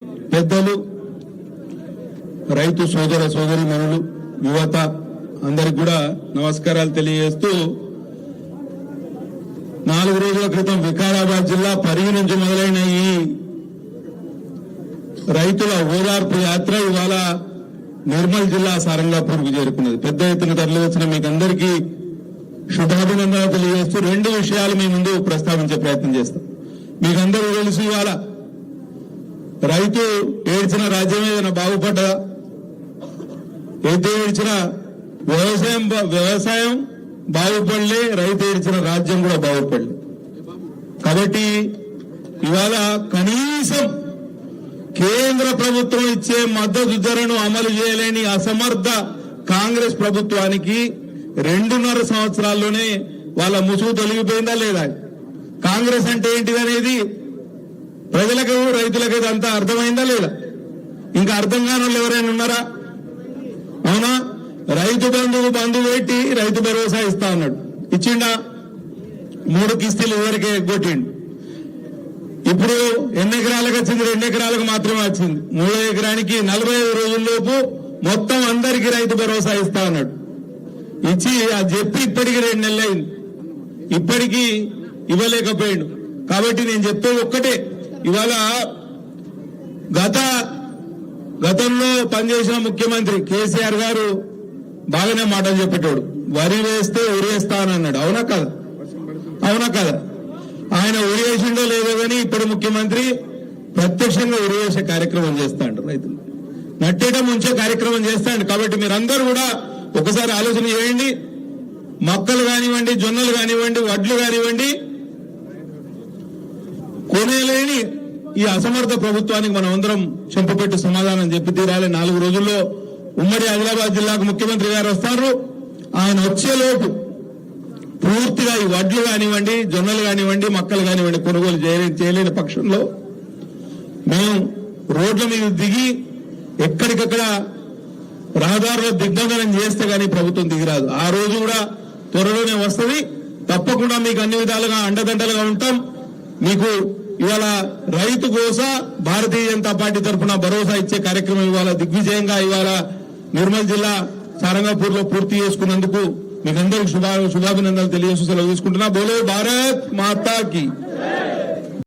పెద్దలు, రైతు సోదర సోదరీమణులు, యువత అందరికి కూడా నమస్కారాలు తెలియజేస్తూ 4 రోజుల క్రితం వికారాబాద్ జిల్లా పరిగి నుంచి మొదలైన ఈ రైతుల ఓదార్పు యాత్ర ఇవాళ నిర్మల్ జిల్లా సారంగాపూర్కు చేరుకున్నది. పెద్ద ఎత్తున తరలివచ్చిన మీకు అందరికీ శుభాభినందనలు తెలియజేస్తూ 2 విషయాలు మీ ముందు ప్రస్తావించే ప్రయత్నం చేస్తాం. మీకందరూ తెలుసు, ఇవాళ రైతు ఏడ్చిన రాజ్యం ఏదైనా బాగుపడ్డదా? రైతు ఏడ్చిన వ్యవసాయం బాగుపడలే, రైతు ఏడ్చిన రాజ్యం కూడా బాగుపడలే. కాబట్టి ఇవాళ కనీసం కేంద్ర ప్రభుత్వం ఇచ్చే మద్దతు ధరను అమలు చేయలేని అసమర్థ కాంగ్రెస్ ప్రభుత్వానికి 2.5 సంవత్సరాల్లోనే వాళ్ళ ముసుగు తొలగిపోయిందా లేదా? కాంగ్రెస్ అంటే ఏంటిదనేది ప్రజలకు, రైతులకు ఇదంతా అర్థమైందా లేదా? ఇంకా అర్థం కాని వాళ్ళు ఎవరైనా ఉన్నారా? అవునా? రైతు బంధు పెట్టి రైతు భరోసా ఇస్తా అన్నాడు, ఇచ్చిండా? 3 కిస్తీలు ఎవరికే ఎగ్గొట్టిండు. ఇప్పుడు ఎన్ని ఎకరాలకు వచ్చింది? 2 ఎకరాలకు మాత్రమే వచ్చింది. 3 ఎకరానికి 45 రోజుల్లోపు మొత్తం అందరికీ రైతు భరోసా ఇస్తా అన్నాడు. ఇచ్చి అది చెప్పి ఇప్పటికి 2 నెలలు అయింది, ఇప్పటికీ ఇవ్వలేకపోయాడు. కాబట్టి నేను చెప్పేది ఒక్కటే, ఇవాళ గతంలో పనిచేసిన ముఖ్యమంత్రి కేసీఆర్ గారు బాగానే మాటలు చెప్పేటోడు. వరి వేస్తే ఉరేస్తా అని అన్నాడు. అవునా కదా? అవునా కదా? ఆయన ఉరేసిండో లేదో కానీ ఇప్పుడు ముఖ్యమంత్రి ప్రత్యక్షంగా ఉరివేసే కార్యక్రమం చేస్తాడు, రైతులు నట్టేట ముంచే కార్యక్రమం చేస్తాడు. కాబట్టి మీరందరూ కూడా ఒకసారి ఆలోచన చేయండి. మొక్కలు కానివ్వండి, జొన్నలు కానివ్వండి, వడ్లు కానివ్వండి, కొనేలేని ఈ అసమర్థ ప్రభుత్వానికి మనం అందరం చెంపపెట్టి సమాధానం చెప్పి తీరాలి. 4 రోజుల్లో ఉమ్మడి ఆదిలాబాద్ జిల్లాకు ముఖ్యమంత్రి గారు వస్తారు. ఆయన వచ్చేలోపు పూర్తిగా ఈ వడ్లు కానివ్వండి, జొన్నలు కానివ్వండి, మొక్కలు కానివ్వండి కొనుగోలు చేయలేని పక్షంలో మేము రోడ్ల మీద దిగి ఎక్కడికక్కడ రహదారుల దిగ్బంధనం చేస్తే గానీ ప్రభుత్వం దిగిరాదు. ఆ రోజు కూడా త్వరలోనే వస్తుంది. తప్పకుండా మీకు అన్ని విధాలుగా అండదండలుగా ఉంటాం. మీకు ఇవాళ రైతు కోస భారతీయ జనతా పార్టీ తరఫున భరోసా ఇచ్చే కార్యక్రమం ఇవాళ దిగ్విజయంగా ఇవాళ నిర్మల్ జిల్లా సారంగాపూర్ లో పూర్తి చేసుకున్నందుకు మీకు అందరికీ శుభాభినందనలు తెలియజేస్తూ సెలవు తీసుకుంటున్నా. బోలో భారత్ మాతా కీ.